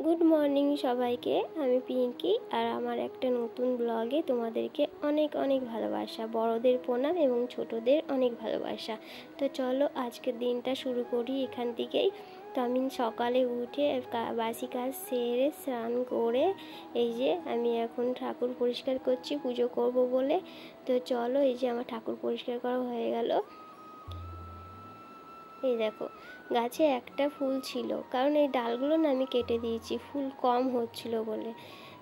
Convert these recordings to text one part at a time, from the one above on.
Good morning সবাইকে। আমি পিঙ্কি আর আমার একটা নতুন ব্লগে তোমাদেরকে অনেক অনেক ভালোবাসা, বড়দের প্রণাম এবং ছোটদের অনেক ভালোবাসা। তো চলো আজকের দিনটা শুরু করি এখান থেকেই। তো আমি সকালে উঠে বাসি কাজ সেরে স্নান করে এই যে আমি এখন ঠাকুর পরিষ্কার করছি পুজো করব বলে। তো চলো, এই যে আমার ঠাকুর পরিষ্কার করা হয়ে গেল। এই দেখো, গাছে একটা ফুল ছিল, কারণ এই ডালগুলো না আমি কেটে দিয়েছি, ফুল কম হচ্ছিল বলে।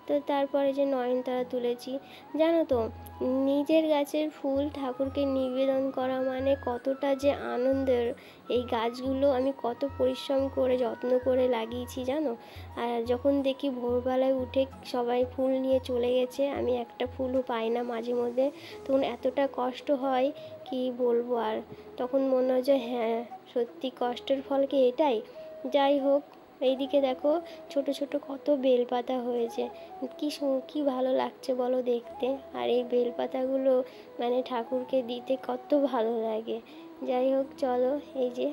তো তারপরে যে নয়নতারা তুলেছি। জানো তো, নিজের গাছের ফুল ঠাকুরকে নিবেদন করা মানে কতটা যে আনন্দের। এই গাছগুলো আমি কত পরিশ্রম করে যত্ন করে লাগিয়েছি জানো। আর যখন দেখি ভোরবেলায় উঠে সবাই ফুল নিয়ে চলে গেছে, আমি একটা ফুলও পাই না মাঝে মধ্যে, তখন এতটা কষ্ট হয় কি বলবো। আর তখন মনে হয় যে হ্যাঁ, সত্যি কষ্টের ফল কি এটাই। যাই হোক, এইদিকে দেখো ছোট ছোট কত বেলপাতা হয়েছে, কি ভালো লাগছে বলো দেখতে। আর এই বেলপাতাগুলো মানে ঠাকুরকে দিতে কত ভালো লাগে। যাই হোক চলো, এই যে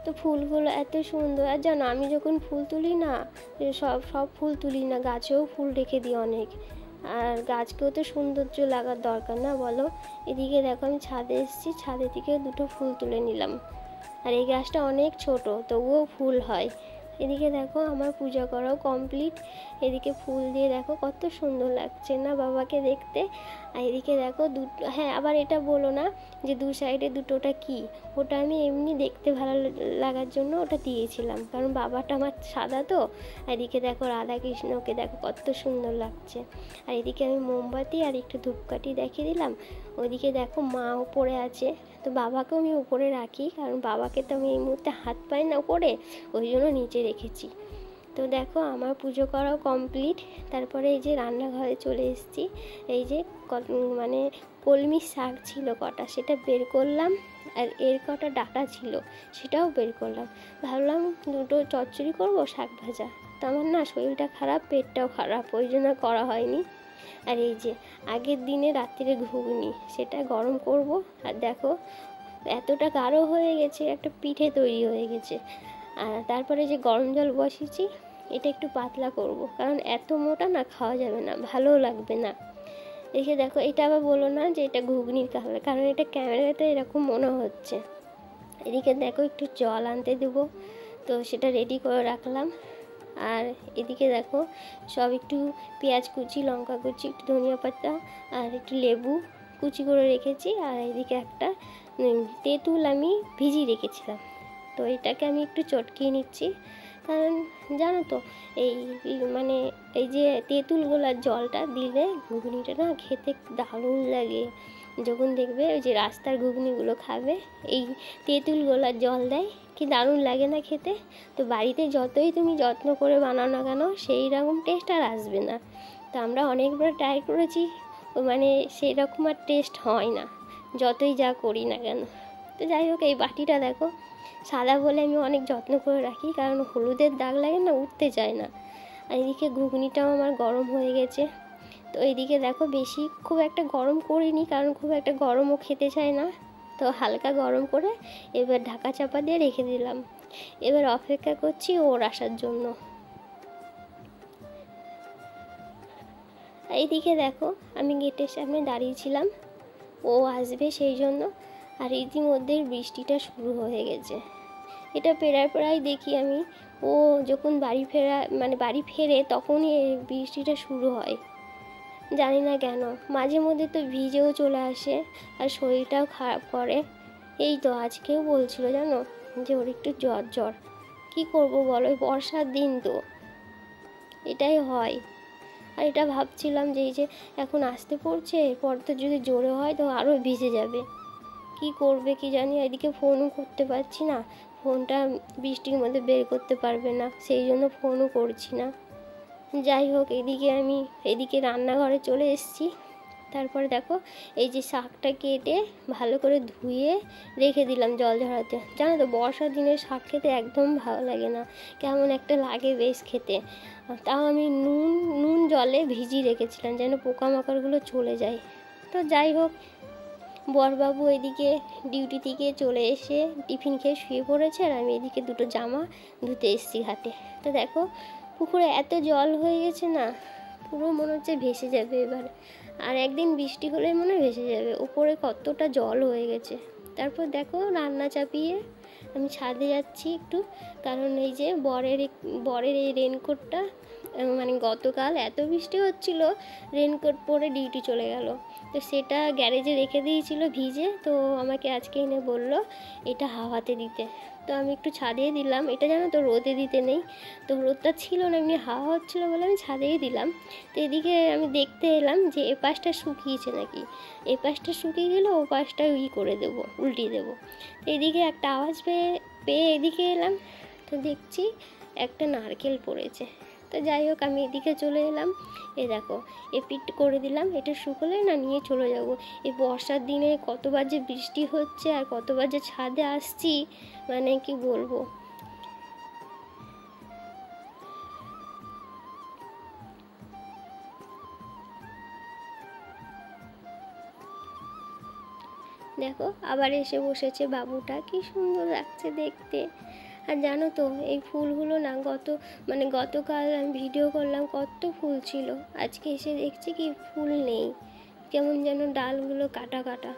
তো ফুলগুলো এত সুন্দর। আর জানো, আমি যখন ফুল তুলি না, সব সব ফুল তুলি না, গাছেও ফুল রেখে দিই অনেক। আর গাছকেও তো সৌন্দর্য লাগার দরকার না বলো। এদিকে দেখো আমি ছাদে এসেছি, ছাদে থেকে দুটো ফুল তুলে নিলাম। আর এই গাছটা অনেক ছোট, তবুও ফুল হয়। এদিকে দেখো আমার পূজা করাও কমপ্লিট। এদিকে ফুল দিয়ে দেখো কত সুন্দর লাগছে না বাবাকে দেখতে। আর এদিকে দেখো দুটো, হ্যাঁ আবার এটা বলো না যে দু সাইডে দুটোটা কি, ওটা আমি এমনি দেখতে ভালো লাগার জন্য ওটা দিয়েছিলাম, কারণ বাবাটা আমার সাদা তো। আর এদিকে দেখো রাধা কৃষ্ণকে দেখো কত সুন্দর লাগছে। আর এদিকে আমি মোমবাতি আর একটু ধূপকাঠি দেখিয়ে দিলাম। ওইদিকে দেখো মা উপরে আছে, তো বাবাকেও আমি উপরে রাখি, কারণ বাবাকে তো আমি এই মুহূর্তে হাত পাই না উপরে, ওই জন্য নিচে রেখেছি। তো দেখো আমার পুজো করাও কমপ্লিট। তারপরে এই যে রান্নাঘরে চলে এসেছি। এই যে মানে কলমি শাক ছিল কটা, সেটা বের করলাম। আর এর কটা ডাটা ছিল, সেটাও বের করলাম। ভাবলাম দুটো চচ্চড়ি করবো, শাক ভাজা। তো আমার না শরীরটা খারাপ, পেটটাও খারাপ, ওই জন্য করা হয়নি। আর এই যে আগের দিনে রাত্রিরে ঘুগনি, সেটা গরম করব। আর দেখো এতটা গাঢ় হয়ে গেছে, একটা পিঠে তৈরি হয়ে গেছে। আর তারপরে যে গরম জল বসিয়েছি, এটা একটু পাতলা করব, কারণ এত মোটা না খাওয়া যাবে না, ভালোও লাগবে না। দেখে দেখো, এটা আবার বলো না যে এটা ঘুগনির কালার, কারণ এটা ক্যামেরাতে এরকম মনে হচ্ছে। এদিকে দেখো একটু জল আনতে দেবো, তো সেটা রেডি করে রাখলাম। আর এদিকে দেখো সব একটু পেঁয়াজ কুচি, লঙ্কা কুচি, একটু ধনিয়া পাতা আর একটু লেবু কুচি করে রেখেছি। আর এদিকে একটা তেঁতুল আমি ভিজিয়ে রেখেছিলাম, তো এটাকে আমি একটু চটকিয়ে নিচ্ছি। কারণ জানো তো, এই মানে এই যে তেঁতুলগুলার জলটা দিলে ঘুগনিটা না খেতে দারুণ লাগে। যখন দেখবে ওই যে রাস্তার ঘুগনিগুলো খাবে, এই তেঁতুলগুলার জল দেয়, কি দারুণ লাগে না খেতে। তো বাড়িতে যতই তুমি যত্ন করে বানাও না কেন, সেই রকম টেস্ট আর আসবে না। তো আমরা অনেকবার ট্রাই করেছি, মানে সেই রকম আর টেস্ট হয় না, যতই যা করি না কেন। তো যাই হোক, এই বাটিটা দেখো সাদা বলে আমি অনেক যত্ন করে রাখি, কারণ হলুদের দাগ লাগে না, উঠতে চায় না। আর এদিকে ঘুগনিটাও আমার গরম হয়ে গেছে। তো এইদিকে দেখো বেশি খুব একটা গরম করিনি, কারণ খুব একটা গরমও খেতে চায় না। তো হালকা গরম করে এবার ঢাকা চাপা দিয়ে রেখে দিলাম। এবার অপেক্ষা করছি ওর আসার জন্য। এইদিকে দেখো আমি গেটের সামনে দাঁড়িয়েছিলাম, ও আসবে সেই জন্য। আর ইতিমধ্যেই বৃষ্টিটা শুরু হয়ে গেছে। এটা প্রায় দেখি আমি, ও যখন বাড়ি ফেরে তখনই এই বৃষ্টিটা শুরু হয়। জানি না কেন, মাঝে মধ্যে তো ভিজেও চলে আসে আর শরীরটাও খারাপ করে। এই তো আজকেও বলছিল জানো যে ওর একটু জ্বর। কি করব বলো, বর্ষার দিন তো এটাই হয়। আর এটা ভাবছিলাম যে এই যে এখন আসতে পড়ছে, এরপর তো যদি জোরে হয় তো আরও ভিজে যাবে। কি করবে কি জানি। এদিকে ফোনও করতে পারছি না, ফোনটা বৃষ্টির মধ্যে বের করতে পারবে না, সেই জন্য ফোনও করছি না। যাই হোক, এদিকে রান্নাঘরে চলে এসেছি। তারপরে দেখো এই যে শাকটা কেটে ভালো করে ধুয়ে রেখে দিলাম জল ঝরাতে। জানো তো বর্ষার দিনে শাক খেতে একদম ভালো লাগে না, কেমন একটা লাগে বেশ খেতে। তাও আমি নুন জলে ভিজিয়ে রেখেছিলাম যেন পোকামাকড়গুলো চলে যায়। তো যাই হোক, বরবাবু এদিকে ডিউটি থেকে চলে এসে টিফিন খেয়ে শুয়ে পড়েছে, আর আমি এদিকে দুটো জামা ধুতে এসেছি ঘাটে। তো দেখো পুকুরে এত জল হয়ে গেছে না, পুরো মনে হচ্ছে ভেসে যাবে এবার, আর একদিন বৃষ্টি হলে মনে হয় ভেসে যাবে, উপরে কতটা জল হয়ে গেছে। তারপর দেখো রান্না চাপিয়ে আমি ছাদে যাচ্ছি একটু, কারণ এই যে বরের এই রেনকোটটা, মানে গতকাল এত বৃষ্টি হচ্ছিল, রেনকোট পরে ডিউটি চলে গেল, তো সেটা গ্যারেজে রেখে দিয়েছিল ভিজে, তো আমাকে আজকে এনে বলল এটা হাওয়াতে দিতে। তো আমি একটু ছাদেই দিলাম, এটা জানো তো রোদে দিতে নেই, তো রোদটা ছিল না, এমনি হাওয়া হচ্ছিলো বলে আমি ছাদেই দিলাম। তো এদিকে আমি দেখতে এলাম যে এ পাশটা শুকিয়েছে নাকি, এ পাশটা শুকিয়ে গেলে ও পাশটা করে দেবো, উল্টিয়ে দেবো। তো এদিকে একটা আওয়াজ পেয়ে এদিকে এলাম, তো দেখছি একটা নারকেল পড়েছে। তো যাই হোক আমি এদিকে চলে এলাম, এ দেখো পিট করে দিলাম, এটা শুকোলে না নিয়ে চলে যাব। এই বর্ষার দিনে কতবার যে বৃষ্টি হচ্ছে আর কতবার যে ছাদে আসছি, মানে কি বলবো। দেখো আবার এসে বসেছে বাবুটা, কি সুন্দর লাগছে দেখতে। আর জানো তো এই ফুলগুলো না গতকাল আমি ভিডিও করলাম কত ফুল ছিল, আজকে এসে দেখছি কি ফুল নেই, কেমন যেন ডালগুলো কাটা কাটা।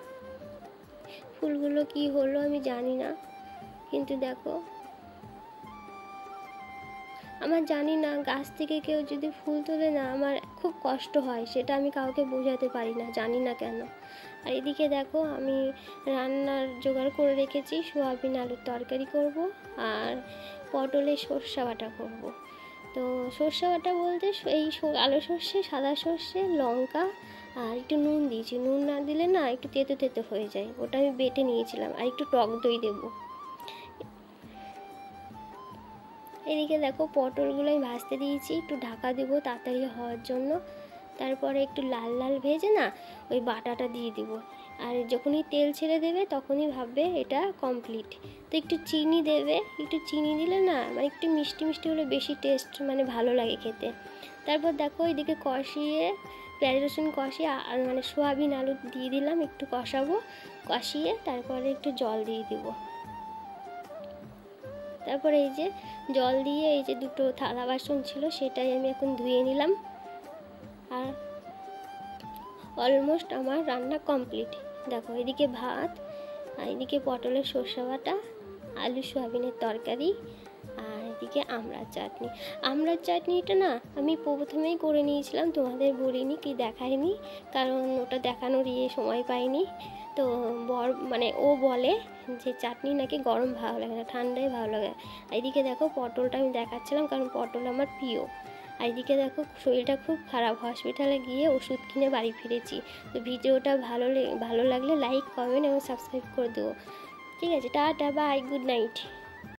ফুলগুলো কি হলো আমি জানি না, কিন্তু দেখো আমার জানি না, গাছ থেকে কেউ যদি ফুল তোলে না আমার খুব কষ্ট হয়, সেটা আমি কাউকে বোঝাতে পারি না, জানি না কেন। আর এদিকে দেখো আমি রান্নার জোগাড় করে রেখেছি, সোয়াবিন আলুর তরকারি করব আর পটলের সর্ষে বাটা করব। তো সর্ষে বাটা বলতে এই আলু সর্ষে, সাদা সর্ষে, লঙ্কা আর একটু নুন দিয়েছি, নুন না দিলে না একটু তেতো তেতো হয়ে যায়, ওটা আমি বেটে নিয়েছিলাম, আর একটু টক দই দেবো। এদিকে দেখো পটলগুলো আমি ভাজতে দিয়েছি, একটু ঢাকা দেবো তাড়াতাড়ি হওয়ার জন্য। তারপরে একটু লাল লাল ভেজে না ওই বাটাটা দিয়ে দিব, আর যখনই তেল ছেড়ে দেবে তখনই ভাববে এটা কমপ্লিট। তো একটু চিনি দেবে, একটু চিনি দিলে না মানে একটু মিষ্টি মিষ্টি হলে বেশি টেস্ট মানে ভালো লাগে খেতে। তারপর দেখো এদিকে কষিয়ে পেঁয়াজ রসুন কষিয়ে মানে সোয়াবিন আলু দিয়ে দিলাম, একটু কষাবো, কষিয়ে তারপরে একটু জল দিয়ে দিব। তারপরে এই যে জল দিয়ে এই যে দুটো থালা বাসন ছিল সেটাই আমি এখন ধুয়ে নিলাম, আর অলমোস্ট আমার রান্না কমপ্লিট। দেখো এদিকে ভাত, আর এদিকে পটলের সর্ষে বাটা, আলু সোয়াবিনের তরকারি, আর এদিকে আমড়ার চাটনি। আমড়ার চাটনিটা না আমি প্রথমেই করে নিয়েছিলাম, তোমাদের বলিনি কি দেখাইনি, কারণ ওটা দেখানোর সময় পাইনি। তো মানে ও বলে যে চাটনি নাকি গরম ভালো লাগে না, ঠান্ডায় ভালো লাগে। এদিকে দেখো পটলটা আমি দেখাচ্ছিলাম কারণ পটল আমার প্রিয়। আর এদিকে দেখো শরীরটা খুব খারাপ, হসপিটালে গিয়ে ওষুধ কিনে বাড়ি ফিরেছি। তো ভিডিওটা ভালো লাগলে লাইক, কমেন্ট এবং সাবস্ক্রাইব করে দেবো। ঠিক আছে, টাটা, বাই, গুড নাইট।